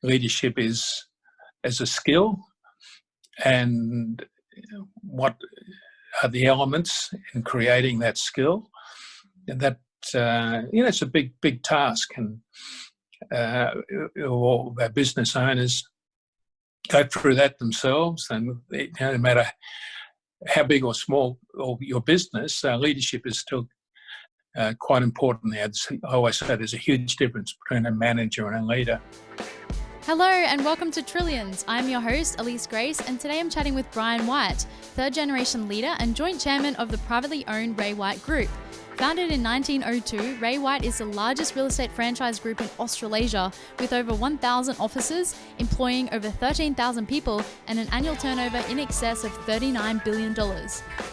leadership is as a skill, and what are the elements in creating that skill. And that, it's a big task, and all our business owners go through that themselves. And no matter how big or small your business, leadership is still quite important there. I always say there's a huge difference between a manager and a leader. Hello and welcome to Trillions. I'm your host, Alyse Grace, and today I'm chatting with Brian White, third generation leader and joint chairman of the privately owned Ray White Group. Founded in 1902, Ray White is the largest real estate franchise group in Australasia, with over 1,000 offices, employing over 13,000 people and an annual turnover in excess of $39 billion.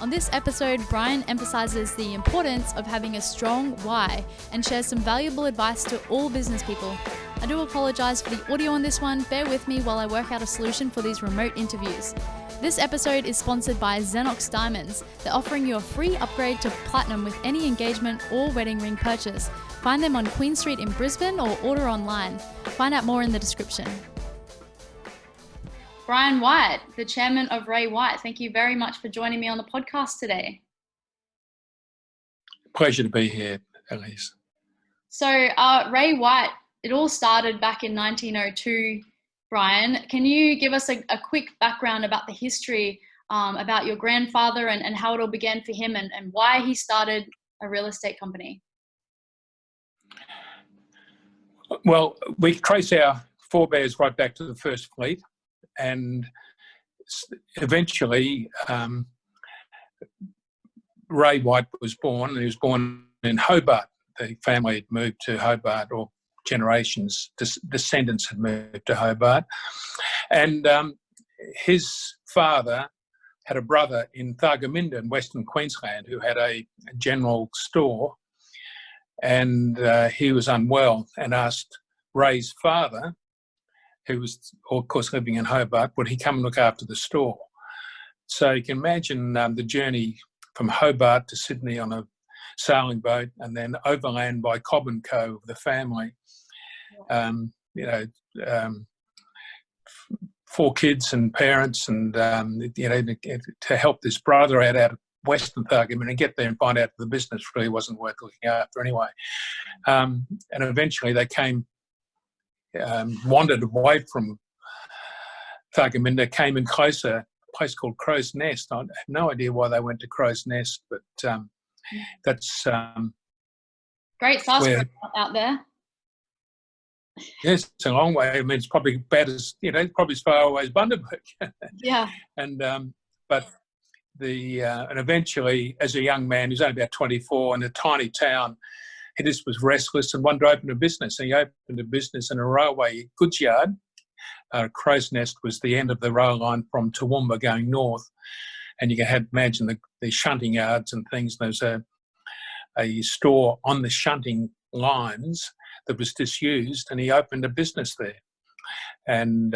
On this episode, Brian emphasizes the importance of having a strong why and shares some valuable advice to all business people. I do apologize for the audio on this one. Bear with me while I work out a solution for these remote interviews. This episode is sponsored by Xenox Diamonds. They're offering you a free upgrade to platinum with any engagement or wedding ring purchase. Find them on Queen Street in Brisbane or order online. Find out more in the description. Brian White, the chairman of Ray White, thank you very much for joining me on the podcast today. Pleasure to be here, Alyse. So Ray White, it all started back in 1902. Brian, can you give us a quick background about the history, about your grandfather and how it all began for him and why he started a real estate company? Well, we trace our forebears right back to the first fleet, and eventually Ray White was born, and he was born in Hobart. The family had moved to Hobart, or generations, descendants had moved to Hobart. And his father had a brother in Thargomindah in Western Queensland who had a general store, and he was unwell and asked Ray's father, who was, of course, living in Hobart, would he come and look after the store. So you can imagine the journey from Hobart to Sydney on a sailing boat, and then overland by Cobb and Co, the family. 4 kids and parents, and to help this brother out of Western Thargomindah and get there and find out the business really wasn't worth looking after anyway. And eventually they wandered away from Thargomindah, came in closer, a place called Crow's Nest. I have no idea why they went to Crow's Nest, but that's great size out there. Yes, it's a long way. I mean, it's probably about as probably as far away as Bundaberg. Yeah. And but and eventually, as a young man, he was only about 24 in a tiny town. He just was restless and wanted to open a business. And he opened a business in a railway goods yard. Crow's Nest was the end of the rail line from Toowoomba going north, and you can imagine the shunting yards and things. There's a store on the shunting lines that was disused, and he opened a business there. And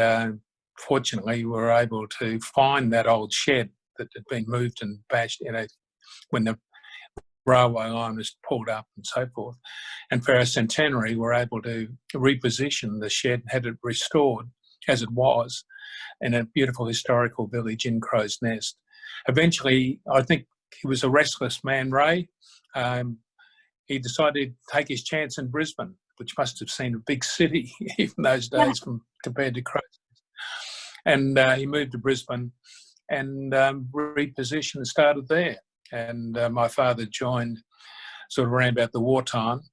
fortunately, we were able to find that old shed that had been moved and bashed, when the railway line was pulled up and so forth. And for our centenary, we were able to reposition the shed, had it restored as it was in a beautiful historical village in Crow's Nest. Eventually, I think he was a restless man, Ray. He decided to take his chance in Brisbane, which must have seemed a big city in those days compared to Crow's Nest. And he moved to Brisbane and repositioned and started there. And my father joined sort of around about the wartime,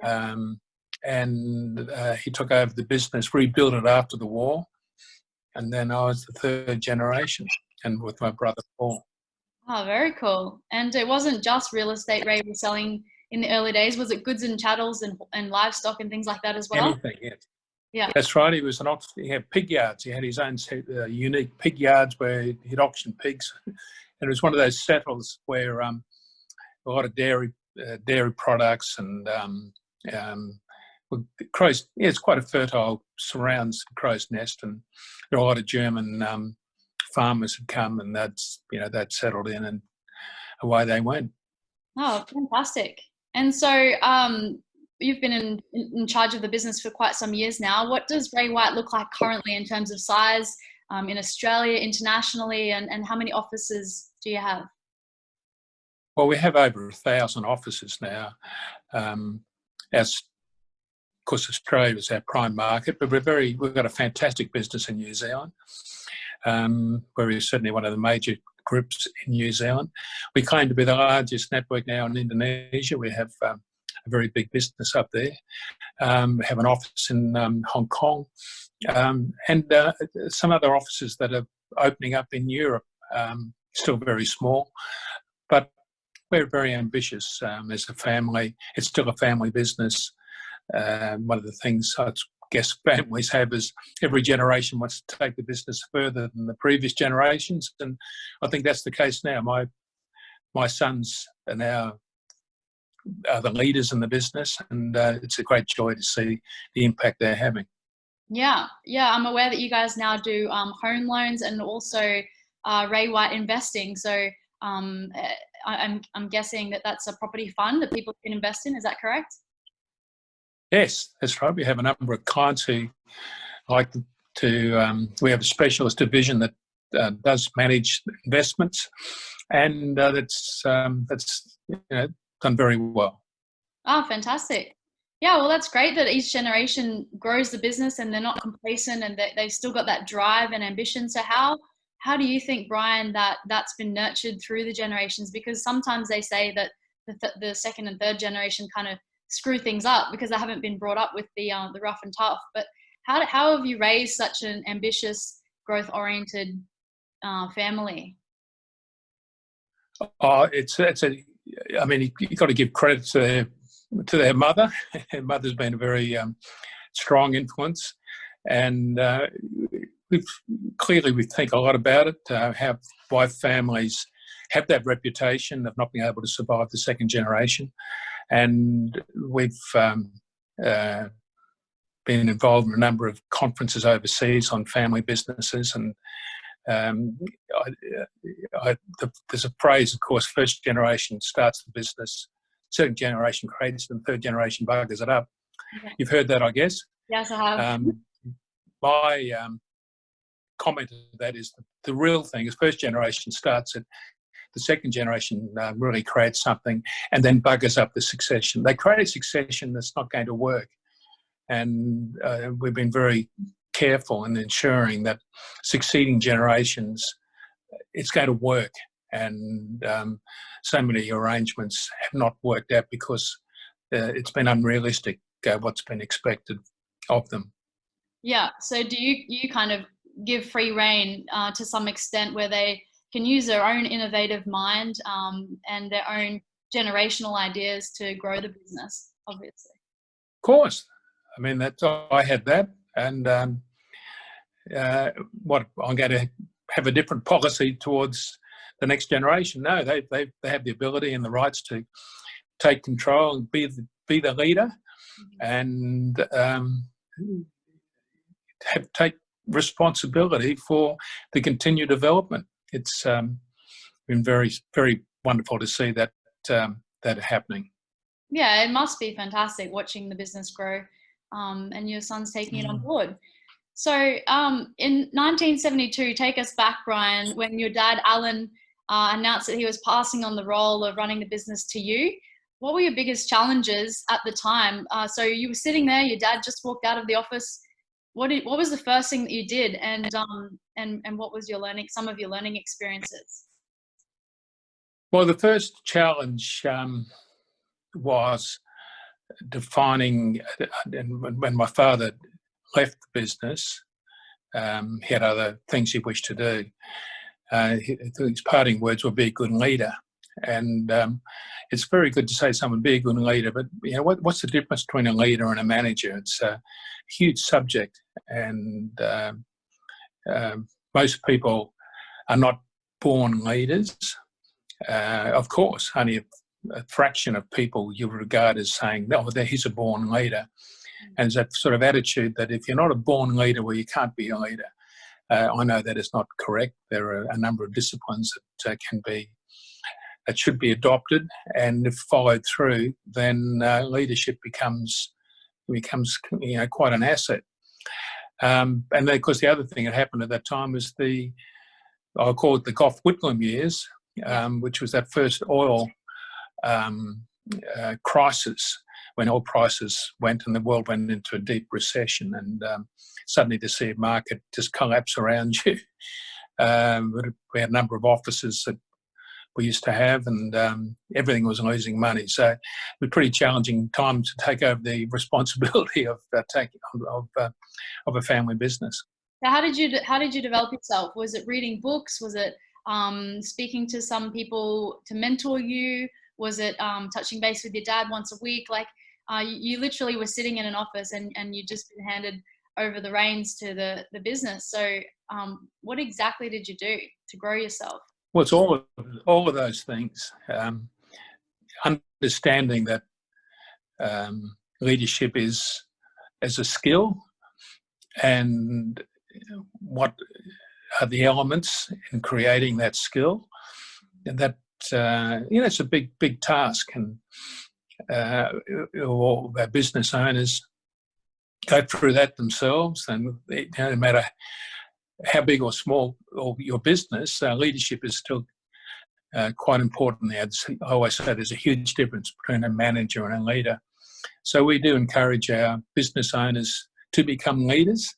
and he took over the business, rebuilt it after the war. And then I was the third generation, and with my brother Paul. Oh, very cool. And it wasn't just real estate Ray was selling in the early days. Was it goods and chattels and livestock and things like that as well? Anything, yes. Yeah. That's right. He was he had pig yards. He had his own unique pig yards where he'd auction pigs. And it was one of those settles where a lot of dairy products and it's quite a fertile surrounds Crow's Nest, and there are a lot of German farmers had come, and they'd settled in, and away they went. Oh, fantastic. And so you've been in charge of the business for quite some years now. What does Ray White look like currently in terms of size in Australia, internationally, and how many offices do you have? Well, we have over 1,000 offices now. As of course, Australia is our prime market, but we've got a fantastic business in New Zealand. We're certainly one of the major groups in New Zealand. We claim to be the largest network now in Indonesia. We have a very big business up there. We have an office in Hong Kong, and some other offices that are opening up in Europe, still very small. But we're very ambitious as a family. It's still a family business. One of the things I guess families have is every generation wants to take the business further than the previous generations, and I think that's the case now. My sons are now the leaders in the business, and it's a great joy to see the impact they're having. Yeah, I'm aware that you guys now do home loans and also Ray White investing. So I'm guessing that that's a property fund that people can invest in. Is that correct? Yes, that's right. We have a number of clients who like to. We have a specialist division that does manage investments, and that's done very well. Oh, fantastic. Yeah, well, that's great that each generation grows the business and they're not complacent and they've still got that drive and ambition. So how do you think, Brian, that's been nurtured through the generations? Because sometimes they say that the second and third generation kind of screw things up because they haven't been brought up with the rough and tough. But how have you raised such an ambitious, growth-oriented family? Oh, I mean, you've got to give credit to their mother. Their mother's been a very strong influence, and we think a lot about it. Why families have that reputation of not being able to survive the second generation, and we've been involved in a number of conferences overseas on family businesses, and there's a phrase, of course, first generation starts the business, second generation creates it, and third generation buggers it up. Yeah. You've heard that, I guess? Yes, I have. My comment to that is the real thing is first generation starts it, the second generation really creates something and then buggers up the succession. They create a succession that's not going to work. And we've been very careful in ensuring that succeeding generations, it's going to work. And so many arrangements have not worked out because it's been unrealistic what's been expected of them. Yeah. So do you kind of give free rein to some extent where they can use their own innovative mind and their own generational ideas to grow the business, obviously? Of course. I mean, I had that. And what I'm going to have a different policy towards the next generation? No, they have the ability and the rights to take control and be the leader, and take responsibility for the continued development. It's been very, very wonderful to see that happening. Yeah, it must be fantastic watching the business grow, and your son's taking it on board. So in 1972, take us back, Brian, when your dad, Alan, announced that he was passing on the role of running the business to you. What were your biggest challenges at the time? So you were sitting there, your dad just walked out of the office. What was the first thing that you did, and what was some of your learning experiences? Well, the first challenge was defining, when my father left the business, he had other things he wished to do. His parting words were, "Be a good leader." And it's very good to say to someone, "Be a good leader," but what's the difference between a leader and a manager? It's a huge subject, and most people are not born leaders. Of course, only a fraction of people you regard as saying, "No, he's a born leader." And there's that sort of attitude that if you're not a born leader, well, you can't be a leader. I know that is not correct. There are a number of disciplines that can be that should be adopted, and if followed through, then leadership becomes quite an asset. And then, of course, the other thing that happened at that time was I'll call it the Gough Whitlam years, which was that first oil crisis, when oil prices went and the world went into a deep recession, and suddenly to see a market just collapse around you. We had a number of offices that we used to have, and everything was losing money. So it was a pretty challenging time to take over the responsibility of a family business. So how did you develop yourself? Was it reading books? Was it speaking to some people to mentor you? Was it touching base with your dad once a week? Like you literally were sitting in an office and you just been handed over the reins to the business. So what exactly did you do to grow yourself? Well, it's all of those things. Understanding that leadership is as a skill, and what are the elements in creating that skill, and that it's a big task, and all our business owners go through that themselves, and no matter how big or small your business, leadership is still quite important there. I always say there's a huge difference between a manager and a leader. So we do encourage our business owners to become leaders,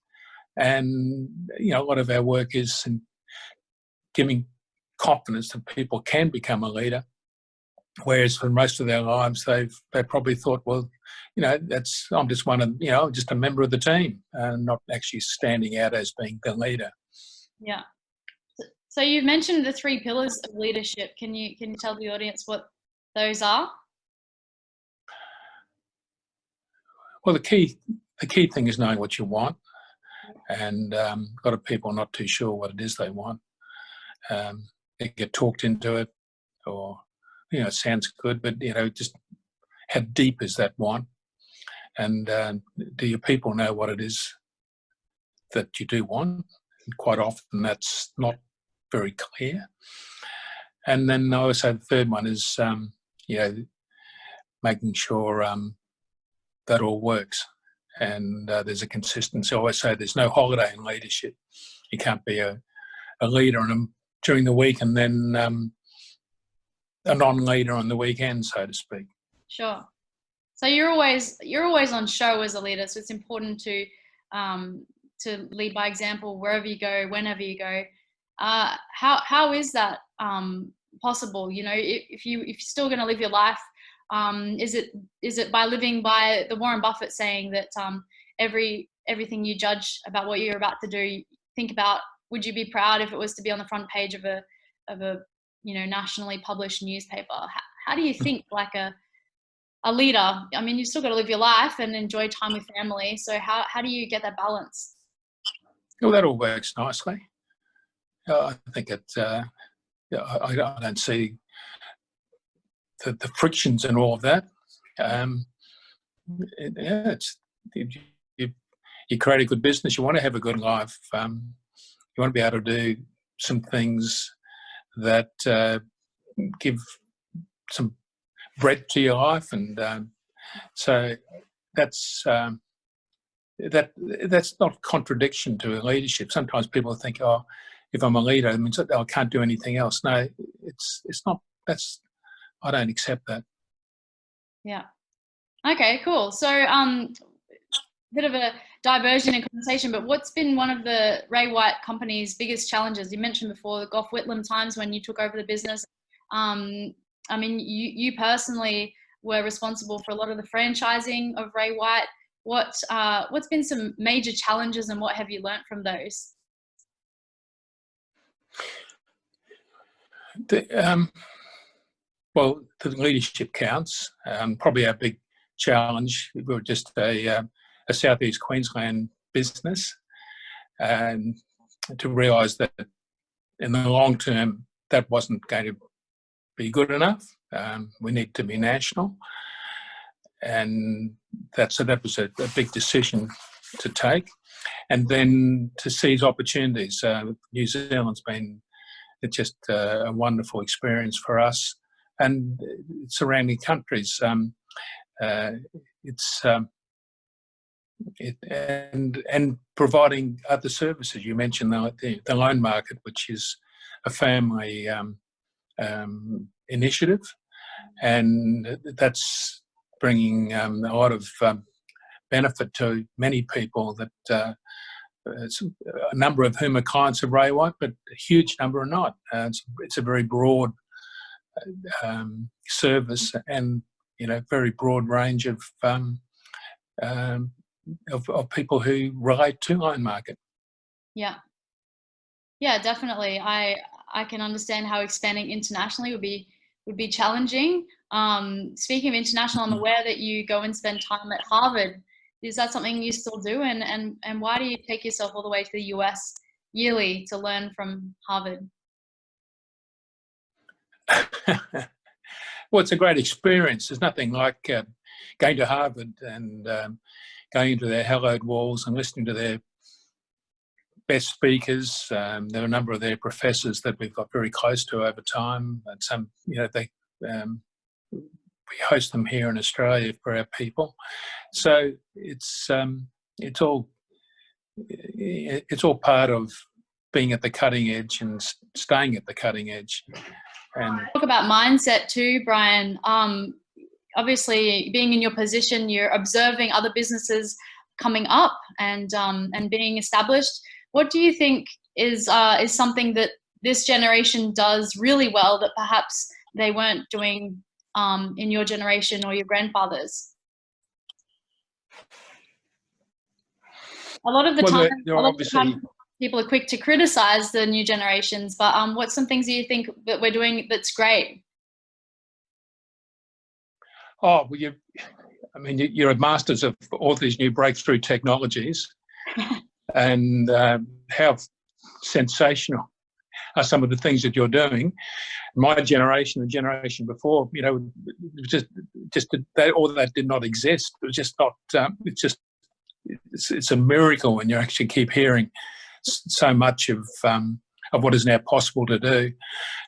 and a lot of our work is in giving confidence that people can become a leader. Whereas for most of their lives, they probably thought, well, I'm just just a member of the team, not actually standing out as being the leader. Yeah. So you've mentioned the 3 pillars of leadership. Can you tell the audience what those are? Well, the key thing is knowing what you want, and a lot of people are not too sure what it is they want. They get talked into it, or it sounds good, but just how deep is that want? And do your people know what it is that you do want? And quite often that's not very clear. And then I would say the third one is making sure that all works, and there's a consistency. I always say there's no holiday in leadership. You can't be a leader during the week and then a non-leader on the weekend, so to speak. Sure. So you're always on show as a leader. So it's important to lead by example wherever you go, whenever you go. How is that possible? If you're still going to live your life, is it by living by the Warren Buffett saying that everything you judge about what you're about to do, think about, would you be proud if it was to be on the front page of a nationally published newspaper? How do you think like a leader? I mean, you've still got to live your life and enjoy time with family. So how do you get that balance? Well, that all works nicely. I think I don't see the frictions and all of that. You create a good business. You want to have a good life. You want to be able to do some things that give some breadth to your life, and so that's not contradiction to leadership. Sometimes people think, oh, if I'm a leader, it means I can't do anything else. No, it's not. I don't accept that. Yeah. Okay, cool. So bit of a diversion in conversation, but what's been one of the Ray White Company's biggest challenges? You mentioned before the Gough Whitlam times when you took over the business. I mean, you personally were responsible for a lot of the franchising of Ray White. What's been some major challenges, and what have you learnt from those? Well, the leadership counts. Probably our big challenge, we were just a Southeast Queensland business, and to realise that in the long term that wasn't going to be good enough. We need to be national, and that was a big decision to take, and then to seize opportunities. New Zealand's been just a wonderful experience for us. and surrounding countries. And providing other services. You mentioned the loan market, which is a family initiative, and that's bringing a lot of benefit to many people that a number of whom are clients of Ray White, but a huge number are not. It's a very broad service, and very broad range of people who relate to loan market. Yeah, definitely. I can understand how expanding internationally would be challenging. Speaking of international, I'm aware that you go and spend time at Harvard. Is that something you still do? And why do you take yourself all the way to the US yearly to learn from Harvard? Well, it's a great experience. There's nothing like going to Harvard and going into their hallowed walls and listening to their best speakers. There are a number of their professors that we've got very close to over time, and some, we host them here in Australia for our people. So it's all part of being at the cutting edge and staying at the cutting edge. And talk about mindset too, Brian. Obviously, being in your position, you're observing other businesses coming up and being established. What do you think is something that this generation does really well that perhaps they weren't doing in your generation or your grandfathers? A lot of the time, people are quick to criticize the new generations, but what's some things that you think that we're doing that's great? Oh, well, you're a masters of all these new breakthrough technologies, and how sensational are some of the things that you're doing. My generation, the generation before, all that did not exist. It was just not. It's a miracle when you actually keep hearing so much of what is now possible to do,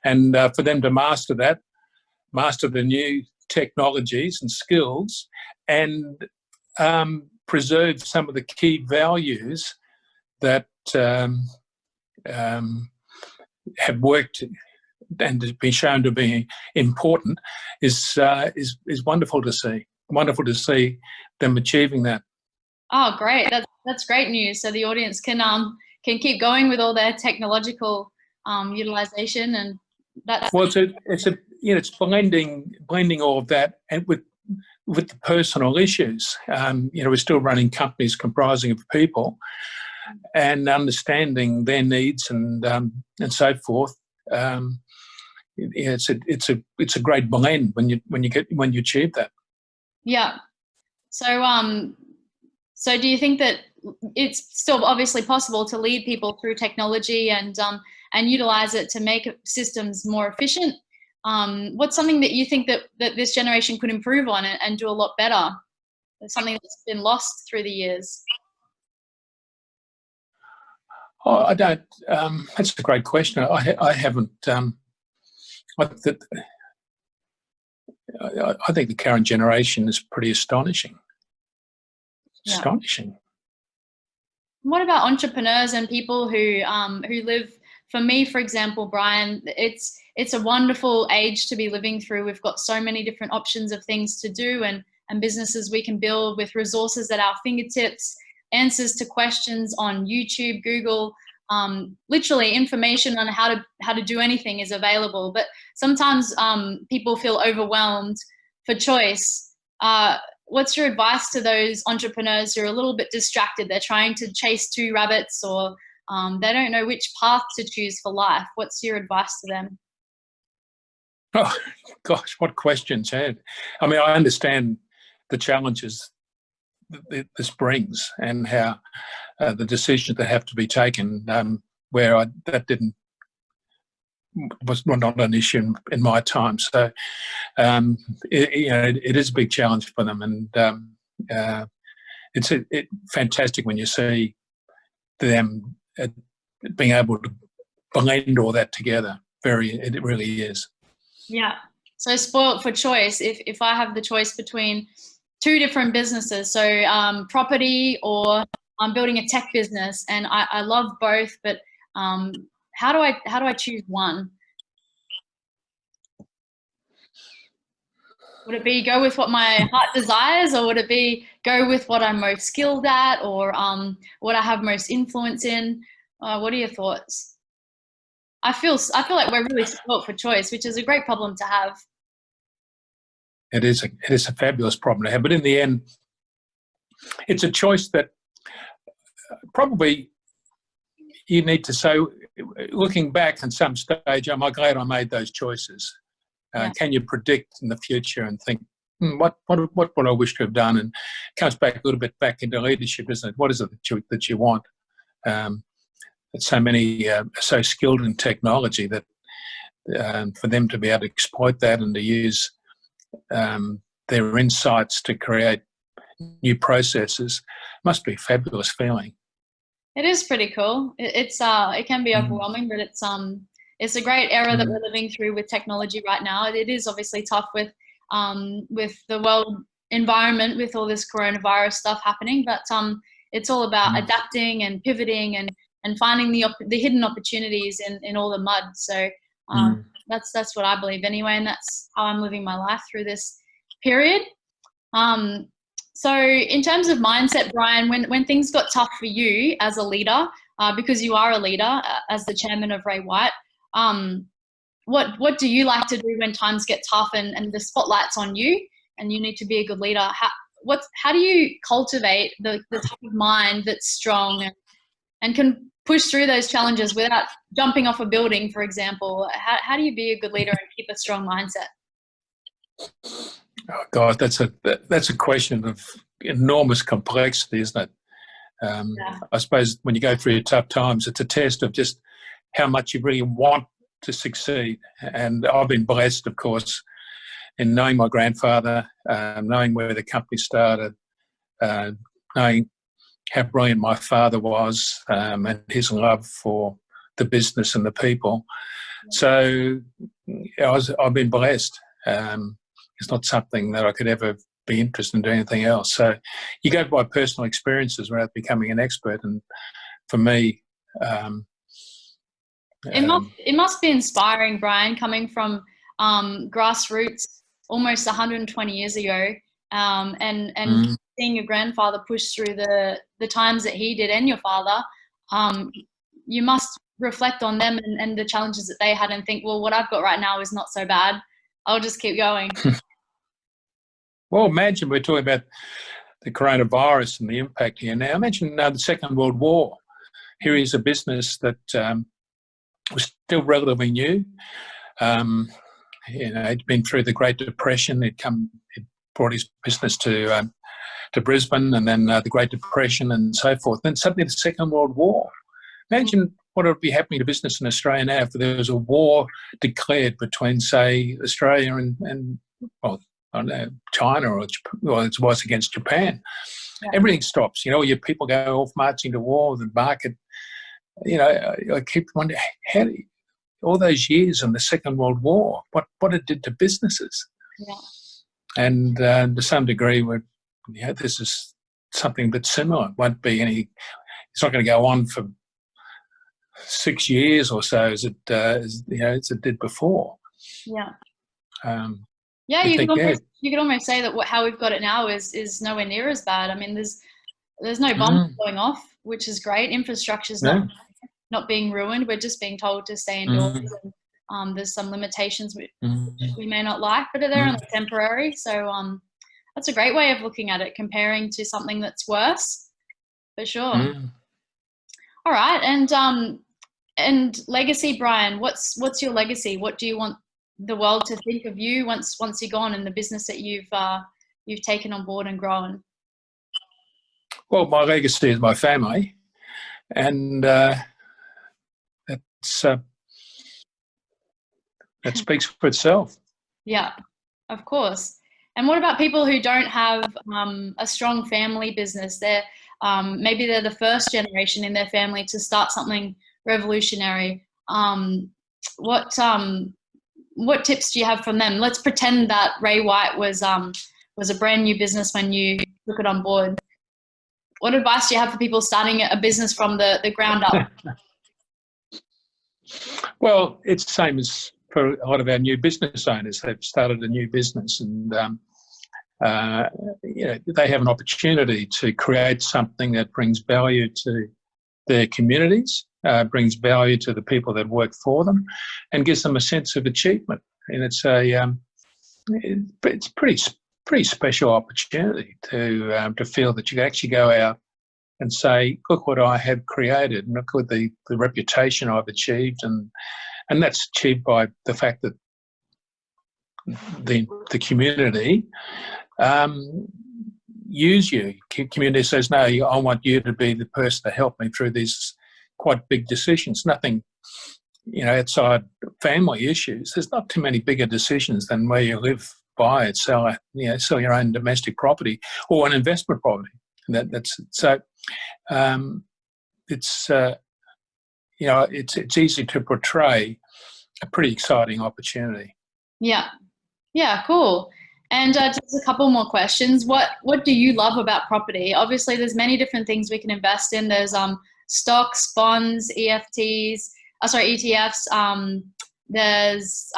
and for them to master the new technologies and skills, and preserve some of the key values that have worked and has been shown to be important is wonderful to see. Wonderful to see them achieving that. Oh, great! That's great news. So the audience can keep going with all their technological utilization, and that's well. It's blending all of that, and with the personal issues. We're still running companies comprising of people, and understanding their needs and so forth. It's a great blend when you achieve that. Yeah. So do you think that it's still obviously possible to lead people through technology and utilize it to make systems more efficient? What's something that you think that this generation could improve on and do a lot better? Something that's been lost through the years. Oh, I don't. That's a great question. I haven't. I think the current generation is pretty astonishing. Yeah. Astonishing. What about entrepreneurs and people who live? For me, for example, Brian, it's a wonderful age to be living through. We've got so many different options of things to do and businesses we can build with resources at our fingertips, answers to questions on YouTube, Google, literally information on how to do anything is available. But sometimes people feel overwhelmed for choice. What's your advice to those entrepreneurs who are a little bit distracted? They're trying to chase two rabbits, or they don't know which path to choose for life. What's your advice to them? Oh, gosh, what questions, Ed. I mean, I understand the challenges that this brings and how the decisions that have to be taken, where that was not an issue in my time. So, it is a big challenge for them, and it's fantastic when you see them being able to blend all that together. It really is. Yeah. So spoilt for choice. If I have the choice between two different businesses, so property or I'm building a tech business, and I love both, but how do I choose one? Would it be go with what my heart desires, or would it be go with what I'm most skilled at, or what I have most influence in? What are your thoughts? I feel like we're really spoilt for choice, which is a great problem to have. It is a fabulous problem to have, but in the end, it's a choice that probably you need to say, looking back at some stage, am I glad I made those choices? Yeah. Can you predict in the future and think, what would I wish to have done? And it comes back a little bit back into leadership, isn't it? What is it that you want? So many are so skilled in technology that for them to be able to exploit that and to use their insights to create new processes must be a fabulous feeling. It is pretty cool. It can be overwhelming, but it's a great era that we're living through with technology right now. It is obviously tough with the world environment, with all this coronavirus stuff happening, but it's all about adapting and pivoting and finding the hidden opportunities in all the mud. So that's what I believe anyway, and that's how I'm living my life through this period. So in terms of mindset, Brian, when things got tough for you as a leader, because you are a leader as the chairman of Ray White, what do you like to do when times get tough and the spotlight's on you and you need to be a good leader? How do you cultivate the type of mind that's strong and can push through those challenges without jumping off a building, for example? How do you be a good leader and keep a strong mindset? Oh God, that's a question of enormous complexity, isn't it? I suppose when you go through your tough times, it's a test of just how much you really want to succeed. And I've been blessed, of course, in knowing my grandfather, knowing where the company started, knowing how brilliant my father was, and his love for the business and the people. So I've been blessed. It's not something that I could ever be interested in doing anything else. So you go by personal experiences without becoming an expert. And for me, it must be inspiring, Brian, coming from grassroots almost 120 years ago, and seeing your grandfather push through the times that he did and your father. You must reflect on them and the challenges that they had and think, well, what I've got right now is not so bad. I'll just keep going. Well, imagine we're talking about the coronavirus and the impact here now. Imagine the Second World War. Here is a business that was still relatively new. It'd been through the Great Depression. It brought his business to Brisbane, and then the Great Depression and so forth. Then suddenly the Second World War. Imagine what would be happening to business in Australia now if there was a war declared between, say, Australia and I don't know, China or it was against Japan. Yeah. Everything stops. Your people go off marching to war. The market. I keep wondering how all those years in the Second World War, what it did to businesses. Yeah. And to some degree, this is something that's similar. It won't be any. It's not going to go on for 6 years or so as it did before. Yeah. You could almost say that how we've got it now is nowhere near as bad. I mean, there's no bombs going off, which is great. Infrastructure's not being ruined. We're just being told to stay indoors. And, there's some limitations which we may not like, but they're only temporary. So that's a great way of looking at it, comparing to something that's worse, for sure. All right, and legacy, Brian. What's your legacy? What do you want the world to think of you once you're gone, and the business that you've taken on board and grown? Well, my legacy is my family, and that speaks for itself. Yeah, of course. And what about people who don't have a strong family business? Maybe they're the first generation in their family to start something revolutionary. what tips do you have from them? Let's pretend that Ray White was a brand new business when you took it on board. What advice do you have for people starting a business from the ground up? Well, it's the same as for a lot of our new business owners. They've started a new business, and they have an opportunity to create something that brings value to their communities, brings value to the people that work for them, and gives them a sense of achievement. And it's it's pretty special opportunity to feel that you can actually go out and say, look what I have created, and look at the reputation I've achieved, and that's achieved by the fact that the community use you. Community says, no, I want you to be the person to help me through these quite big decisions. Nothing, outside family issues. There's not too many bigger decisions than where you live, buy it, sell your own domestic property or an investment property. And that's so. It's easy to portray a pretty exciting opportunity. Yeah, cool. And just a couple more questions. What do you love about property? Obviously, there's many different things we can invest in. There's stocks, bonds, ETFs. There's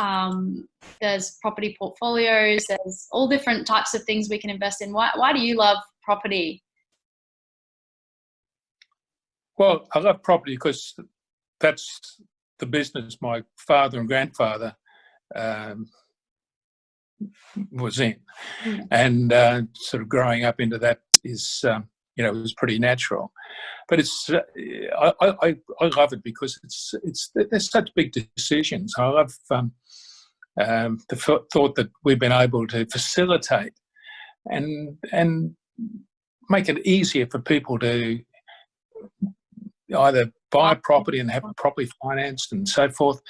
property portfolios. There's all different types of things we can invest in. Why do you love property? Well, I love property because that's the business my father and grandfather was in, and sort of growing up into that is, it was pretty natural. But it's I love it because there's such big decisions. I love the thought that we've been able to facilitate and make it easier for people to either buy property and have it properly financed and so forth.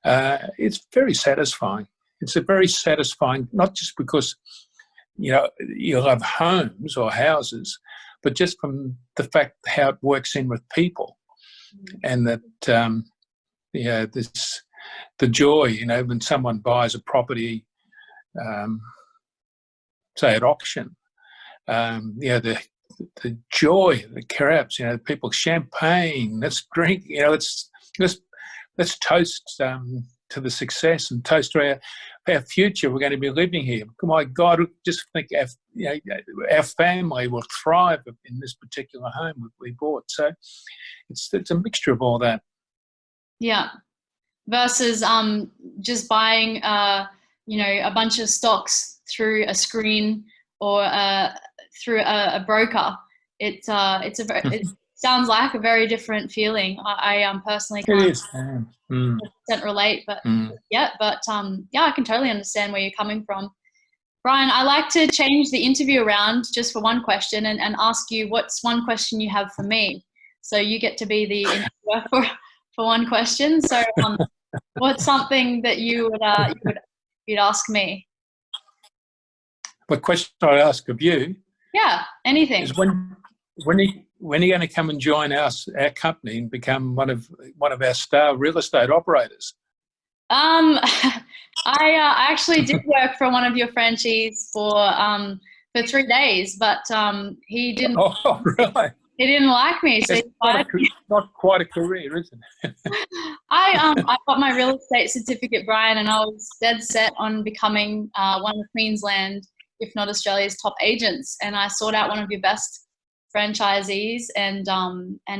It's very satisfying. It's a very satisfying, not just because, you love homes or houses, but just from the fact how it works in with people. And that, the joy, when someone buys a property, say at auction, the joy that crabs, people, champagne, let's drink, let's toast to the success and toast to our future. We're going to be living here. My God, just think our family will thrive in this particular home we bought. So it's a mixture of all that. Yeah. Versus just buying a bunch of stocks through a screen or through a broker. It sounds like a very different feeling. I personally can't 100% relate, but I can totally understand where you're coming from. Brian, I like to change the interview around just for one question and ask you what's one question you have for me. So you get to be the interviewer for one question. So what's something that you'd ask me? What question I'd ask of you? Yeah, anything. Is when are you going to come and join our company and become one of our star real estate operators? I actually did work for one of your franchisees for 3 days, but he didn't. Oh, really? He didn't like me, so not quite a career, isn't it? I got my real estate certificate, Brian, and I was dead set on becoming one of Queensland, if not Australia's, top agents. And I sought out one of your best franchisees and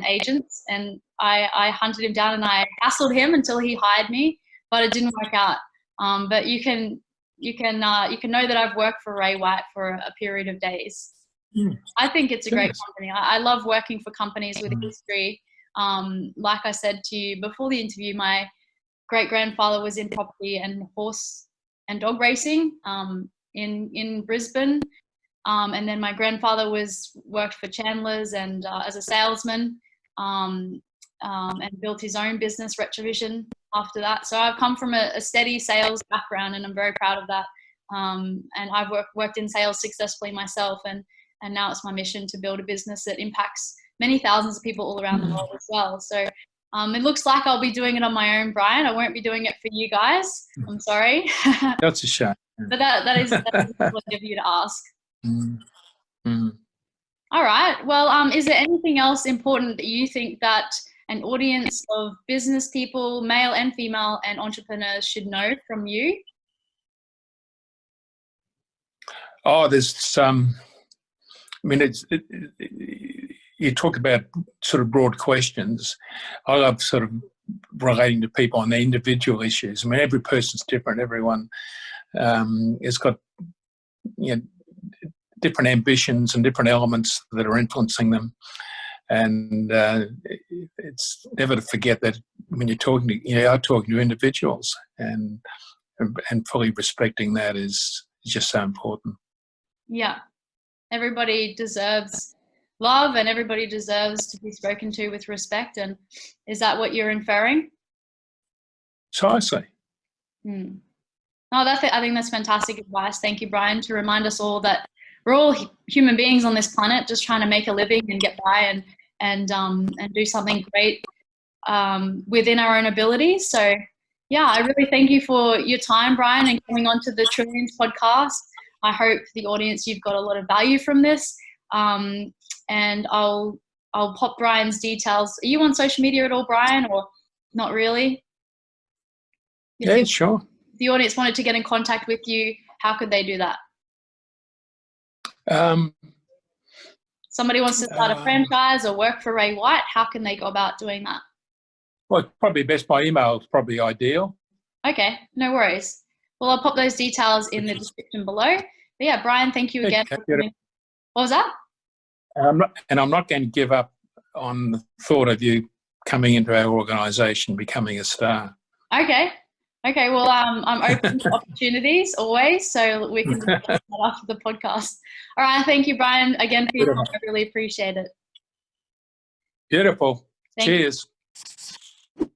agents, and I hunted him down and I hassled him until he hired me, but it didn't work out. But you can know that I've worked for Ray White for a period of days. I think it's a great company. I love working for companies with history. Like I said to you before the interview, my great-grandfather was in property and horse and dog racing in Brisbane. And then my grandfather worked for Chandler's and as a salesman and built his own business, Retrovision, after that. So I've come from a steady sales background, and I'm very proud of that. And I've worked in sales successfully myself, and now it's my mission to build a business that impacts many thousands of people all around the world as well. So It looks like I'll be doing it on my own, Brian. I won't be doing it for you guys. I'm sorry. That's a shame. But that is lovely of you to ask. Mm. Mm. All right. Well, is there anything else important that you think that an audience of business people, male and female, and entrepreneurs should know from you? Oh, there's some. I mean, you talk about sort of broad questions. I love sort of relating to people on their individual issues. I mean, every person's different. Everyone has got, you know, different ambitions and different elements that are influencing them. And it's never to forget that when you're talking to, you are talking to individuals, and fully respecting that is just so important. Yeah. Everybody deserves love, and everybody deserves to be spoken to with respect. And is that what you're inferring? Precisely. No, I think that's fantastic advice. Thank you, Brian, to remind us all that we're all human beings on this planet, just trying to make a living and get by and do something great within our own abilities. So, yeah, I really thank you for your time, Brian, and coming on to the Trillions podcast. I hope the audience, you've got a lot of value from this. And I'll pop Brian's details. Are you on social media at all, Brian, or not really? Yeah, sure. If the audience wanted to get in contact with you, how could they do that? Somebody wants to start a franchise or work for Ray White, how can they go about doing that? Well, probably best by email is probably ideal. Okay, no worries. Well, I'll pop those details in the description below. But yeah, Brian, thank you again for coming. What was that? I'm not going to give up on the thought of you coming into our organisation, becoming a star. Okay. Well, I'm open to opportunities always, so we can discuss that after the podcast. All right. Thank you, Brian, again for your time. I really appreciate it. Beautiful. Cheers.